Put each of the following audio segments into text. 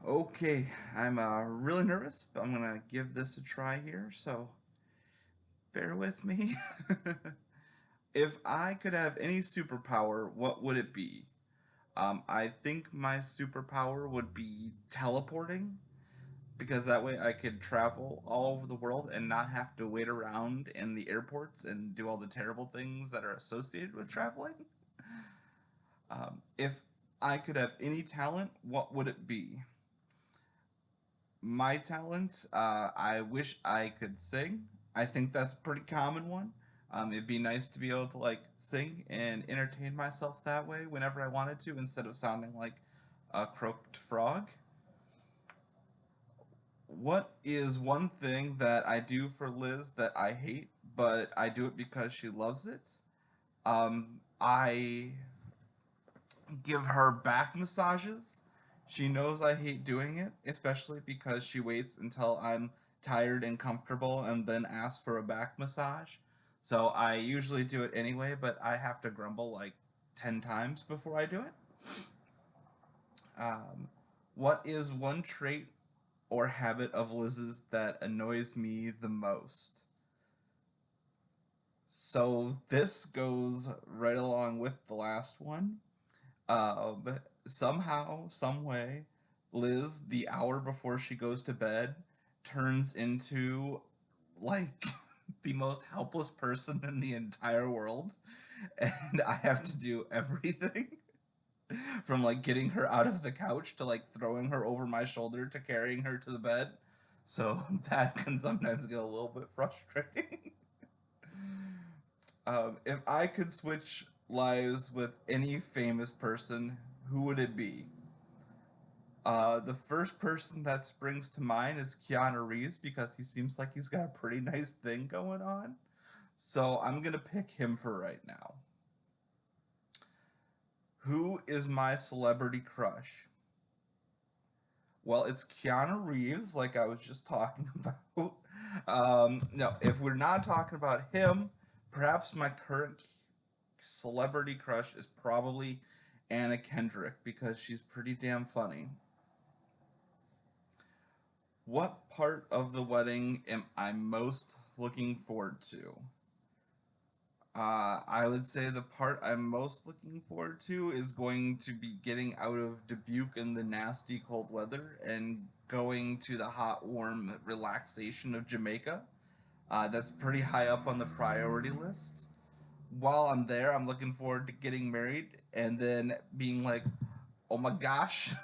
Okay, I'm really nervous, but I'm gonna give this a try here, so bear with me. If I could have any superpower, what would it be? I think my superpower would be teleporting, because that way I could travel all over the world and not have to wait around in the airports and do all the terrible things that are associated with traveling. If I could have any talent, what would it be? My talent, I wish I could sing. I think that's a pretty common one. It'd be nice to be able to like sing and entertain myself that way whenever I wanted to, instead of sounding like a croaked frog. What is one thing that I do for Liz that I hate, but I do it because she loves it? I give her back massages. She knows I hate doing it, especially because she waits until I'm tired and comfortable and then asks for a back massage. So I usually do it anyway, but I have to grumble like 10 times before I do it. Um, what is one trait or habit of Liz's that annoys me the most? So this goes right along with the last one. Somehow, some way, Liz, the hour before she goes to bed, turns into like the most helpless person in the entire world, and I have to do everything from like getting her out of the couch to like throwing her over my shoulder to carrying her to the bed. So that can sometimes get a little bit frustrating. If I could switch lives with any famous person, who would it be? The first person that springs to mind is Keanu Reeves because he seems like he's got a pretty nice thing going on. So I'm gonna pick him for right now. Who is my celebrity crush? Well, it's Keanu Reeves, like I was just talking about. No, if we're not talking about him, perhaps my current celebrity crush is probably Anna Kendrick because she's pretty damn funny. What part of the wedding am I most looking forward to? I would say the part I'm most looking forward to is going to be getting out of Dubuque in the nasty cold weather and going to the hot, warm relaxation of Jamaica. That's pretty high up on the priority list. While I'm there, I'm looking forward to getting married and then being like, oh my gosh,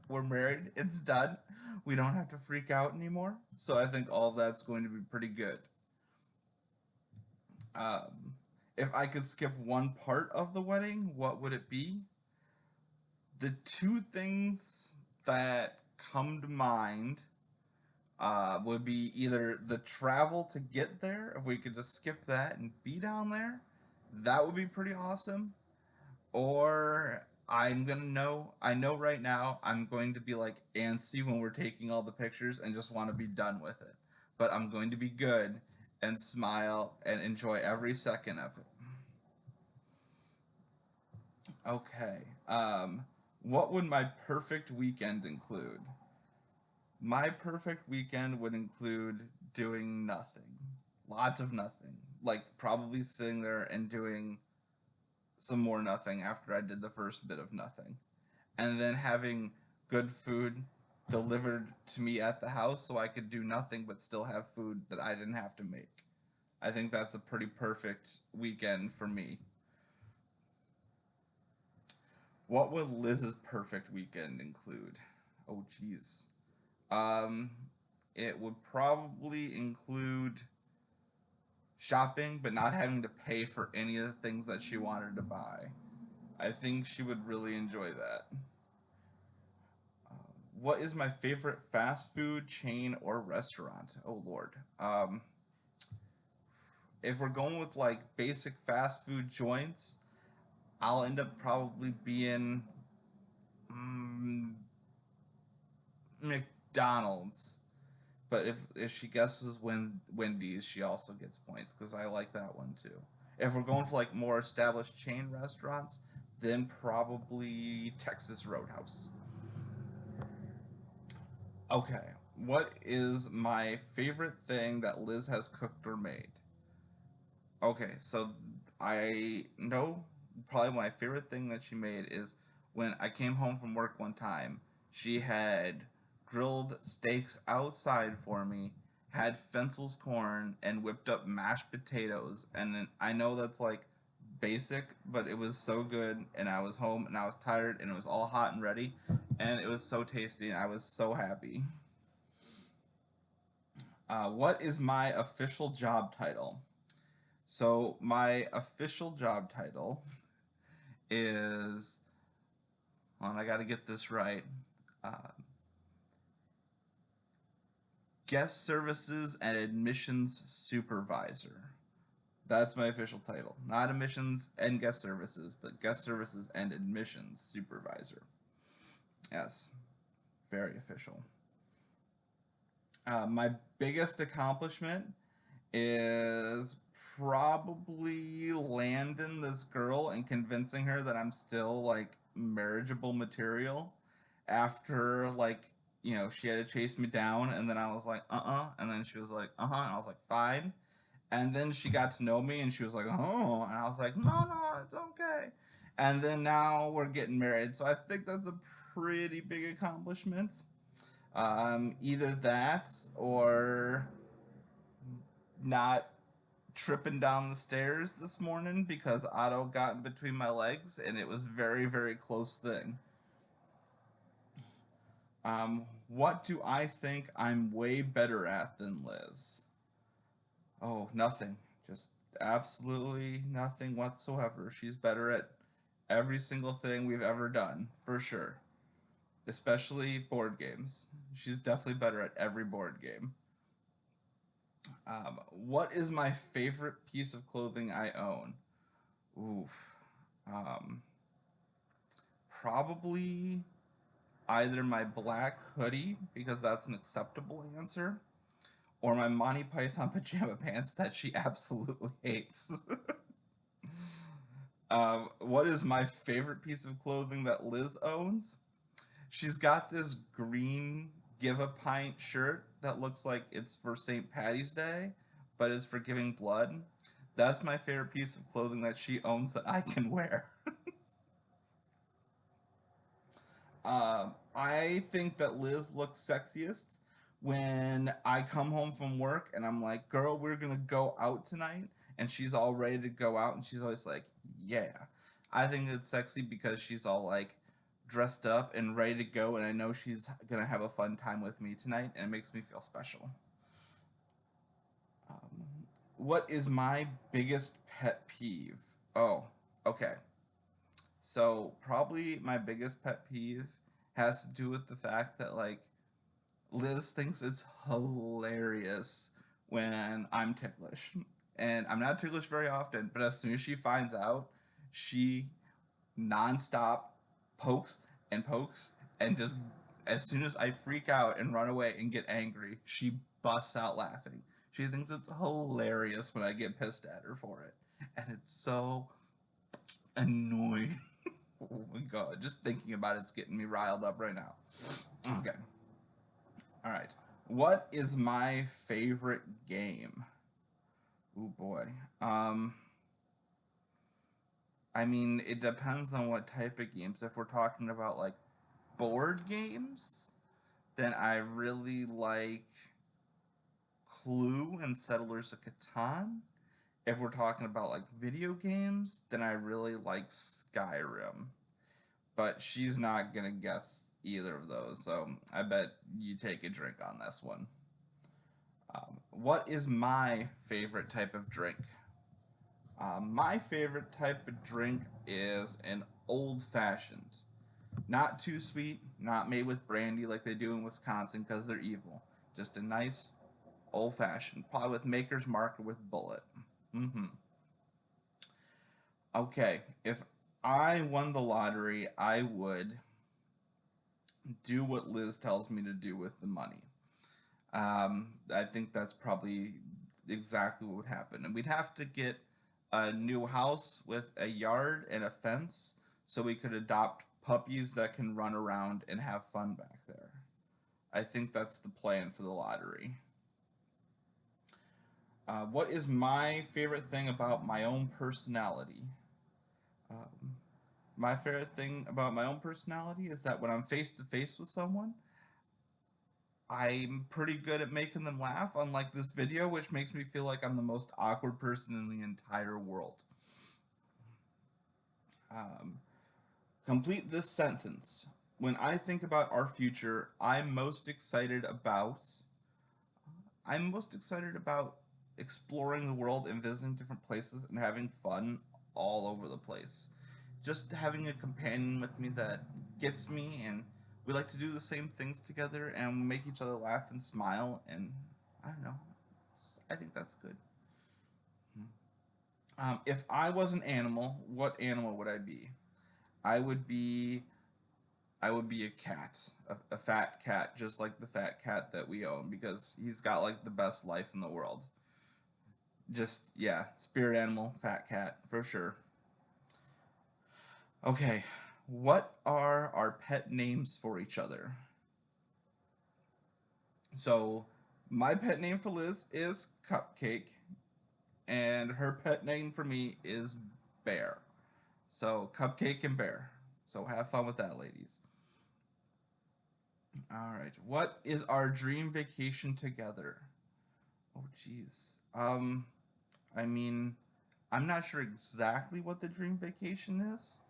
we're married, it's done. We don't have to freak out anymore. So I think all of that's going to be pretty good. Um, if I could skip one part of the wedding, what would it be? The two things that come to mind would be either the travel to get there, if we could just skip that and be down there, that would be pretty awesome. Or I know right now I'm going to be like antsy when we're taking all the pictures and just want to be done with it. But I'm going to be good and smile and enjoy every second of it. Okay. What would my perfect weekend include? My perfect weekend would include doing nothing. Lots of nothing. Like probably sitting there and doing some more nothing after I did the first bit of nothing. And then having good food delivered to me at the house so I could do nothing but still have food that I didn't have to make. I think that's a pretty perfect weekend for me. What would Liz's perfect weekend include? Oh, geez. Um, it would probably include shopping, but not having to pay for any of the things that she wanted to buy. I think she would really enjoy that. What is my favorite fast food chain or restaurant? Oh Lord. If we're going with like basic fast food joints, I'll end up probably being mm, McDonald's. But if she guesses Wendy's, she also gets points because I like that one too. If we're going for like more established chain restaurants, then probably Texas Roadhouse. Okay, what is my favorite thing that Liz has cooked or made? Okay, so I know probably my favorite thing that she made is when I came home from work one time. She had grilled steaks outside for me, had Fencel's corn, and whipped up mashed potatoes. And then I know that's like basic, but it was so good. And I was home and I was tired and it was all hot and ready. And it was so tasty and I was so happy. What is my official job title? So my official job title is, well, I got to get this right. Uh, Guest Services and Admissions Supervisor. That's my official title. Not admissions and guest services, but guest services and admissions supervisor. Yes, very official. My biggest accomplishment is probably landing this girl and convincing her that I'm still like marriageable material after like she had to chase me down and then I was like and then she was like and I was like fine and then she got to know me and she was like oh and I was like no it's okay and then now we're getting married, so I think that's a pretty big accomplishment. Either that or not tripping down the stairs this morning because Otto got in between my legs and it was very, very close thing. What do I think I'm way better at than Liz? Oh, nothing. Just absolutely nothing whatsoever. She's better at every single thing we've ever done, for sure. Especially board games. She's definitely better at every board game. What is my favorite piece of clothing I own? Oof. Um, Probably either my black hoodie, because that's an acceptable answer, or my Monty Python pajama pants that she absolutely hates. What is my favorite piece of clothing that Liz owns? She's got this green Give a Pint shirt that looks like it's for St. Patty's Day, but it's for giving blood. That's my favorite piece of clothing that she owns that I can wear. I think that Liz looks sexiest when I come home from work and I'm like, girl, we're gonna go out tonight. And she's all ready to go out and she's always like, yeah. I think it's sexy because she's all like dressed up and ready to go. And I know she's gonna have a fun time with me tonight and it makes me feel special. What is my biggest pet peeve? Oh, okay. So, probably my biggest pet peeve has to do with the fact that, like, Liz thinks it's hilarious when I'm ticklish. And I'm not ticklish very often, but as soon as she finds out, she nonstop pokes and pokes and just as soon as I freak out and run away and get angry, she busts out laughing. She thinks it's hilarious when I get pissed at her for it. And it's so annoying. Oh my god, just thinking about it's getting me riled up right now. Okay. All right. What is my favorite game? Oh boy. Um I mean, it depends on what type of games. If we're talking about like board games, then I really like Clue and Settlers of Catan. If we're talking about like video games, then I really like Skyrim. But she's not gonna guess either of those, so I bet you take a drink on this one. What is my favorite type of drink? My favorite type of drink is an old fashioned. Not too sweet, not made with brandy like they do in Wisconsin because they're evil. Just a nice old fashioned, probably with Maker's Mark or with Bullet. Mm-hmm. Okay, if I won the lottery, I would do what Liz tells me to do with the money. I think that's probably exactly what would happen. And we'd have to get a new house with a yard and a fence so we could adopt puppies that can run around and have fun back there. I think that's the plan for the lottery. What is my favorite thing about my own personality? Um, my favorite thing about my own personality is that when I'm face to face with someone, I'm pretty good at making them laugh, unlike this video, which makes me feel like I'm the most awkward person in the entire world. Um, Complete this sentence. When I think about our future, I'm most excited about exploring the world and visiting different places and having fun all over the place. Just having a companion with me that gets me, and we like to do the same things together and make each other laugh and smile, and I don't know. I think that's good. If I was an animal, what animal would I be? I would be I would be a cat, a fat cat, just like the fat cat that we own, because he's got like the best life in the world. Just, yeah, spirit animal, fat cat, for sure. Okay, what are our pet names for each other? So, my pet name for Liz is Cupcake, and her pet name for me is Bear. So, Cupcake and Bear. So, have fun with that, ladies. All right, what is our dream vacation together? Oh, jeez. I mean, I'm not sure exactly what the dream vacation is,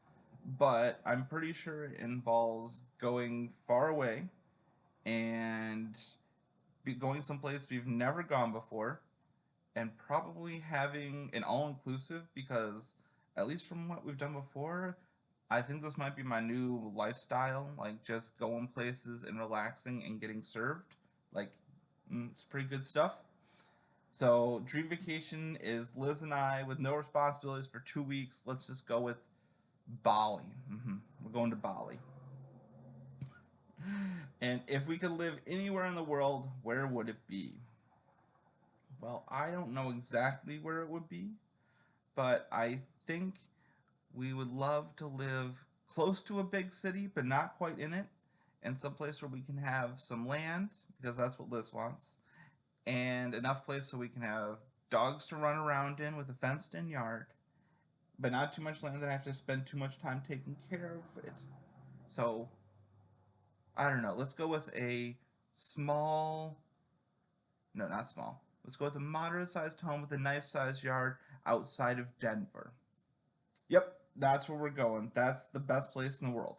but I'm pretty sure it involves going far away and going someplace we've never gone before, and probably having an all inclusive, because, at least from what we've done before, I think this might be my new lifestyle, like just going places and relaxing and getting served. Like, it's pretty good stuff. So, dream vacation is Liz and I with no responsibilities for 2 weeks. Let's just go with Bali. We're going to Bali. And if we could live anywhere in the world, where would it be? Well, I don't know exactly where it would be, but I think we would love to live close to a big city, but not quite in it, and someplace where we can have some land, because that's what Liz wants, and enough place so we can have dogs to run around in with a fenced in yard, but not too much land that I have to spend too much time taking care of it. So, I don't know. Let's go with a small, no, not small. Let's go with a moderate sized home with a nice sized yard outside of Denver. Yep, that's where we're going. That's the best place in the world.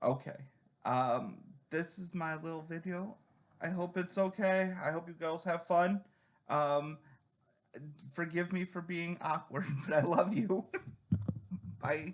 Okay. Um, this is my little video. I hope it's okay. I hope you girls have fun. Um, Forgive me for being awkward, but I love you. Bye.